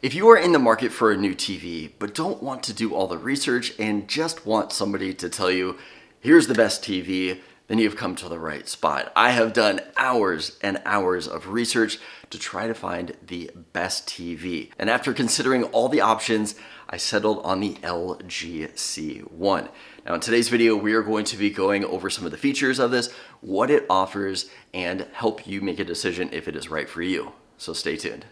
If you are in the market for a new TV, but don't want to do all the research and just want somebody to tell you, here's the best TV, then you've come to the right spot. I have done hours and hours of research to try to find the best TV. And after considering all the options, I settled on the LG C1. Now in today's video, we are going to be going over some of the features of this, what it offers, and help you make a decision if it is right for you. So stay tuned.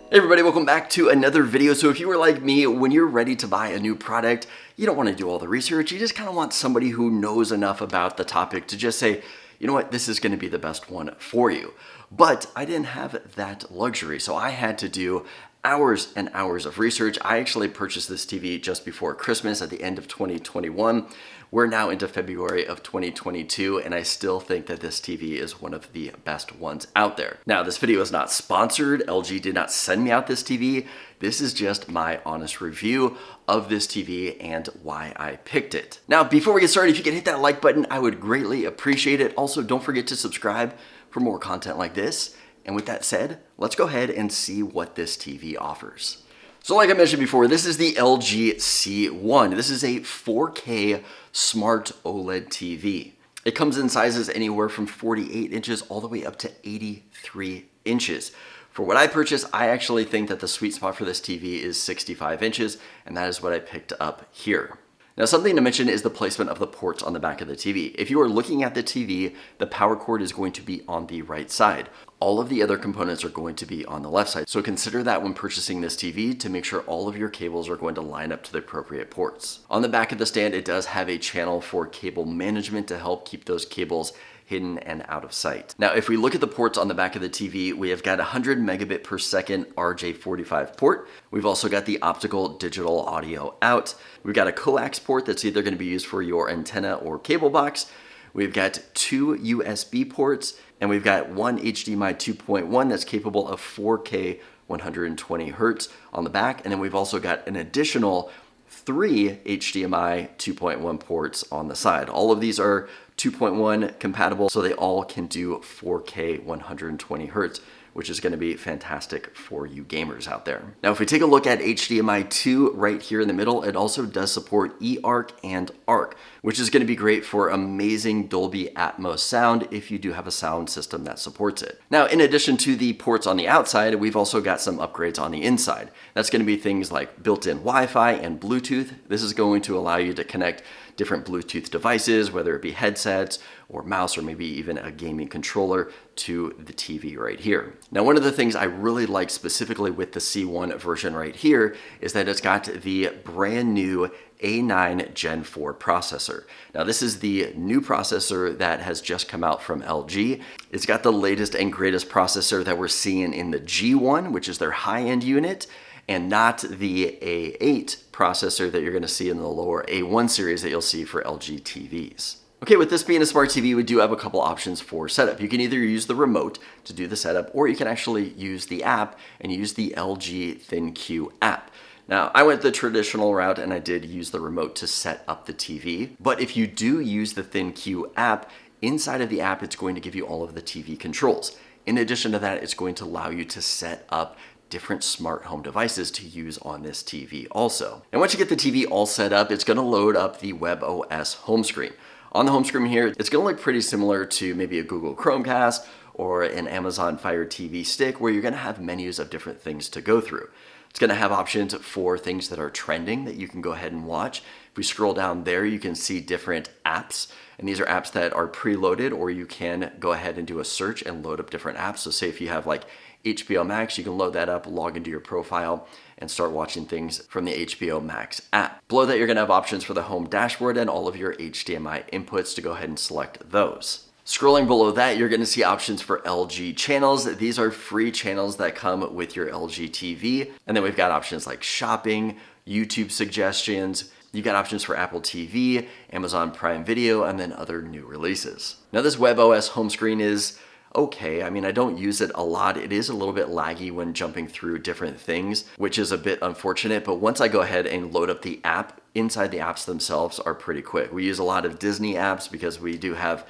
Hey everybody, welcome back to another video. So if you were like me, when you're ready to buy a new product, you don't want to do all the research. You just kind of want somebody who knows enough about the topic to just say, you know what, this is going to be the best one for you. But I didn't have that luxury, so I had to do hours and hours of research. I actually purchased this TV just before Christmas at the end of 2021. We're now into February of 2022, and I still think that this TV is one of the best ones out there. Now, this video is not sponsored. LG did not send me out this TV. This is just my honest review of this TV and why I picked it. Now, before we get started, if you could hit that like button, I would greatly appreciate it. Also, don't forget to subscribe for more content like this. And with that said, let's go ahead and see what this TV offers. So like I mentioned before, this is the LG C1. This is a 4K smart OLED TV. It comes in sizes anywhere from 48 inches all the way up to 83 inches. For what I purchased, I actually think that the sweet spot for this TV is 65 inches, and that is what I picked up here. Now, something to mention is the placement of the ports on the back of the TV. If you are looking at the TV, the power cord is going to be on the right side. All of the other components are going to be on the left side. So consider that when purchasing this TV to make sure all of your cables are going to line up to the appropriate ports. On the back of the stand, it does have a channel for cable management to help keep those cables hidden and out of sight. Now, if we look at the ports on the back of the TV, we have got 100 megabit per second RJ45 port. We've also got the optical digital audio out. We've got a coax port that's either going to be used for your antenna or cable box. We've got 2 USB ports, and we've got one HDMI 2.1 that's capable of 4K 120 hertz on the back. And then we've also got an additional 3 HDMI 2.1 ports on the side. All of these are 2.1 compatible, so they all can do 4K 120 hertz, which is going to be fantastic for you gamers out there. Now, if we take a look at HDMI 2 right here in the middle, it also does support eARC and ARC, which is going to be great for amazing Dolby Atmos sound if you do have a sound system that supports it. Now, in addition to the ports on the outside, we've also got some upgrades on the inside. That's going to be things like built-in Wi-Fi and Bluetooth. This is going to allow you to connect different Bluetooth devices, whether it be headsets or mouse or maybe even a gaming controller to the TV right here. Now, one of the things I really like specifically with the C1 version right here is that it's got the brand new A9 Gen 4 processor. Now, this is the new processor that has just come out from LG. It's got the latest and greatest processor that we're seeing in the G1, which is their high-end unit, and not the A8 processor that you're going to see in the lower A1 series that you'll see for LG TVs. Okay, with this being a smart TV, we do have a couple options for setup. You can either use the remote to do the setup, or you can actually use the app and use the LG ThinQ app. Now, I went the traditional route and I did use the remote to set up the TV. But if you do use the ThinQ app, inside of the app, it's going to give you all of the TV controls. In addition to that, it's going to allow you to set up different smart home devices to use on this TV also. And once you get the TV all set up, it's going to load up the WebOS home screen. On the home screen here, it's going to look pretty similar to maybe a Google Chromecast or an Amazon Fire TV stick, where you're going to have menus of different things to go through. It's going to have options for things that are trending that you can go ahead and watch. If we scroll down there, you can see different apps, and these are apps that are preloaded, or you can go ahead and do a search and load up different apps. So say if you have like HBO Max, you can load that up, log into your profile, and start watching things from the HBO Max app. Below that, you're going to have options for the home dashboard and all of your HDMI inputs to go ahead and select those. Scrolling below that, you're going to see options for LG channels. These are free channels that come with your LG TV. And then we've got options like shopping, YouTube suggestions. You've got options for Apple TV, Amazon Prime Video, and then other new releases. Now, this WebOS home screen is okay. I mean, I don't use it a lot. It is a little bit laggy when jumping through different things, which is a bit unfortunate. But once I go ahead and load up the app, inside the apps themselves are pretty quick. We use a lot of Disney apps because we do have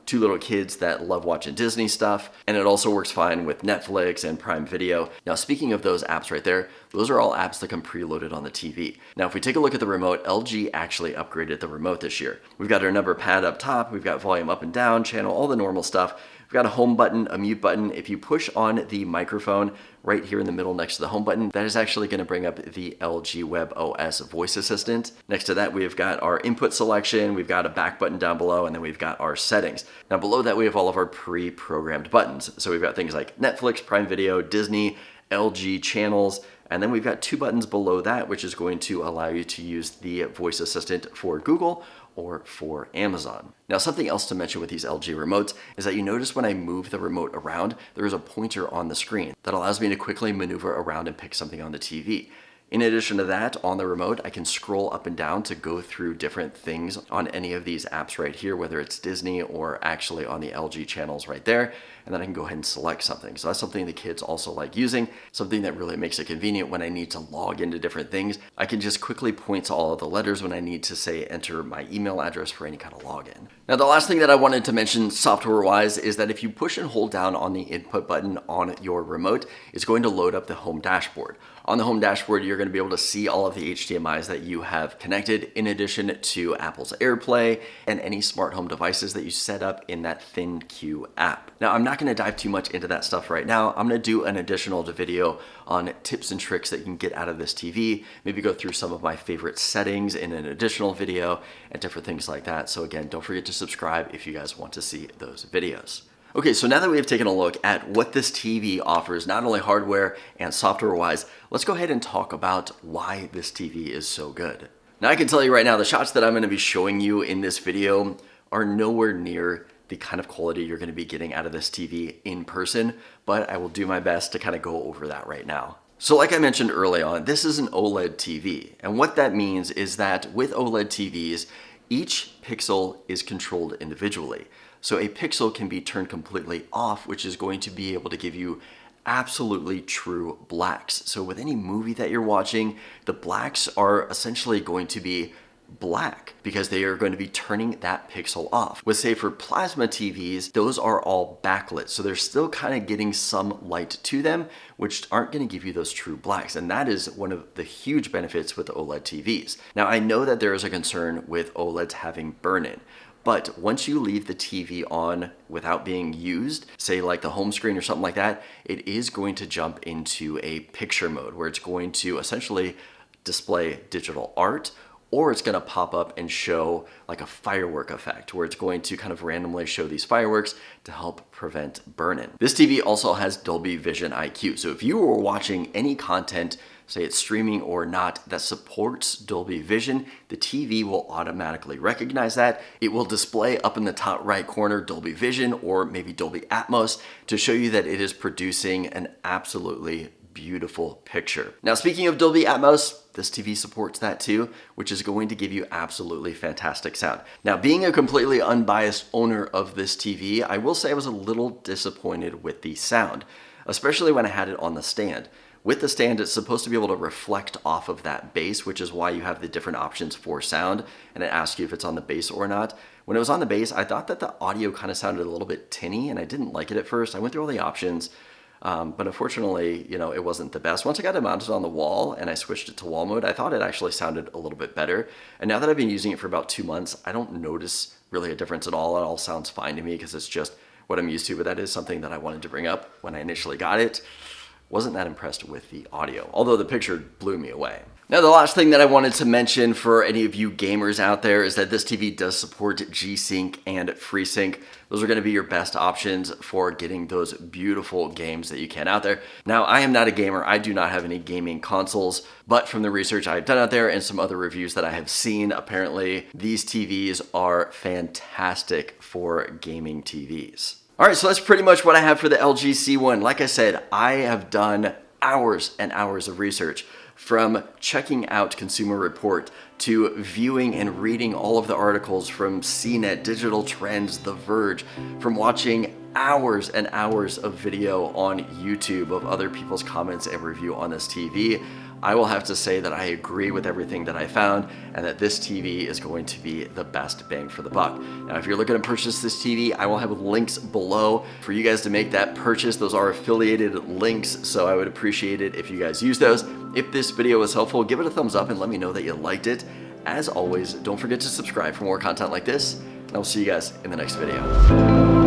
two little kids that love watching Disney stuff, and it also works fine with Netflix and Prime Video. Now, speaking of those apps right there, those are all apps that come preloaded on the TV. Now, if we take a look at the remote, LG actually upgraded the remote this year. We've got our number pad up top, we've got volume up and down, channel, all the normal stuff. We've got a home button, a mute button. If you push on the microphone right here in the middle next to the home button, that is actually going to bring up the LG Web OS voice assistant. Next to that, we've got our input selection, we've got a back button down below, and then we've got our settings. Now below that, we have all of our pre-programmed buttons. So we've got things like Netflix, Prime Video, Disney, LG channels, and then we've got two buttons below that, which is going to allow you to use the voice assistant for Google or for Amazon. Now, something else to mention with these LG remotes is that you notice when I move the remote around, there is a pointer on the screen that allows me to quickly maneuver around and pick something on the TV. In addition to that, on the remote, I can scroll up and down to go through different things on any of these apps right here, whether it's Disney or actually on the LG channels right there. And then I can go ahead and select something. So that's something the kids also like using, something that really makes it convenient when I need to log into different things. I can just quickly point to all of the letters when I need to, say, enter my email address for any kind of login. Now, the last thing that I wanted to mention software-wise is that if you push and hold down on the input button on your remote, it's going to load up the home dashboard. On the home dashboard, you're going to be able to see all of the HDMIs that you have connected, in addition to Apple's AirPlay and any smart home devices that you set up in that ThinQ app. Now, I'm not going to dive too much into that stuff right now. I'm going to do an additional video on tips and tricks that you can get out of this TV, maybe go through some of my favorite settings in an additional video and different things like that. So again, don't forget to subscribe if you guys want to see those videos. Okay, so now that we have taken a look at what this TV offers, not only hardware and software-wise, let's go ahead and talk about why this TV is so good. Now, I can tell you right now, the shots that I'm going to be showing you in this video are nowhere near the kind of quality you're going to be getting out of this TV in person, but I will do my best to kind of go over that right now. So like I mentioned early on, this is an OLED TV, and what that means is that with OLED TVs, each pixel is controlled individually. So a pixel can be turned completely off, which is going to be able to give you absolutely true blacks. So with any movie that you're watching, the blacks are essentially going to be black because they are going to be turning that pixel off. With, say, for plasma TVs, those are all backlit. So they're still kind of getting some light to them, which aren't going to give you those true blacks. And that is one of the huge benefits with OLED TVs. Now, I know that there is a concern with OLEDs having burn-in. But once you leave the TV on without being used, say like the home screen or something like that, it is going to jump into a picture mode where it's going to essentially display digital art, or it's going to pop up and show like a firework effect where it's going to kind of randomly show these fireworks to help prevent burn-in. This TV also has Dolby Vision IQ. So if you were watching any content, say it's streaming or not, that supports Dolby Vision, the TV will automatically recognize that. It will display up in the top right corner Dolby Vision or maybe Dolby Atmos to show you that it is producing an absolutely beautiful picture. Now, speaking of Dolby Atmos, this TV supports that too, which is going to give you absolutely fantastic sound. Now, being a completely unbiased owner of this TV, I will say I was a little disappointed with the sound, especially when I had it on the stand. With the stand, it's supposed to be able to reflect off of that bass, which is why you have the different options for sound, and it asks you if it's on the bass or not. When it was on the bass, I thought that the audio kind of sounded a little bit tinny, and I didn't like it at first. I went through all the options, but unfortunately, it wasn't the best. Once I got it mounted on the wall and I switched it to wall mode, I thought it actually sounded a little bit better. And now that I've been using it for about 2 months, I don't notice really a difference at all. It all sounds fine to me because it's just what I'm used to, but that is something that I wanted to bring up when I initially got it. Wasn't that impressed with the audio, although the picture blew me away. Now, the last thing that I wanted to mention for any of you gamers out there is that this TV does support G-Sync and FreeSync. Those are going to be your best options for getting those beautiful games that you can out there. Now, I am not a gamer. I do not have any gaming consoles, but from the research I've done out there and some other reviews that I have seen, apparently these TVs are fantastic for gaming TVs. All right, so that's pretty much what I have for the LG C1. Like I said, I have done hours and hours of research, from checking out Consumer Report to viewing and reading all of the articles from CNET, Digital Trends, The Verge, from watching hours and hours of video on YouTube of other people's comments and review on this TV. I will have to say that I agree with everything that I found and that this TV is going to be the best bang for the buck. Now, if you're looking to purchase this TV, I will have links below for you guys to make that purchase. Those are affiliated links, so I would appreciate it if you guys use those. If this video was helpful, give it a thumbs up and let me know that you liked it. As always, don't forget to subscribe for more content like this, and I'll see you guys in the next video.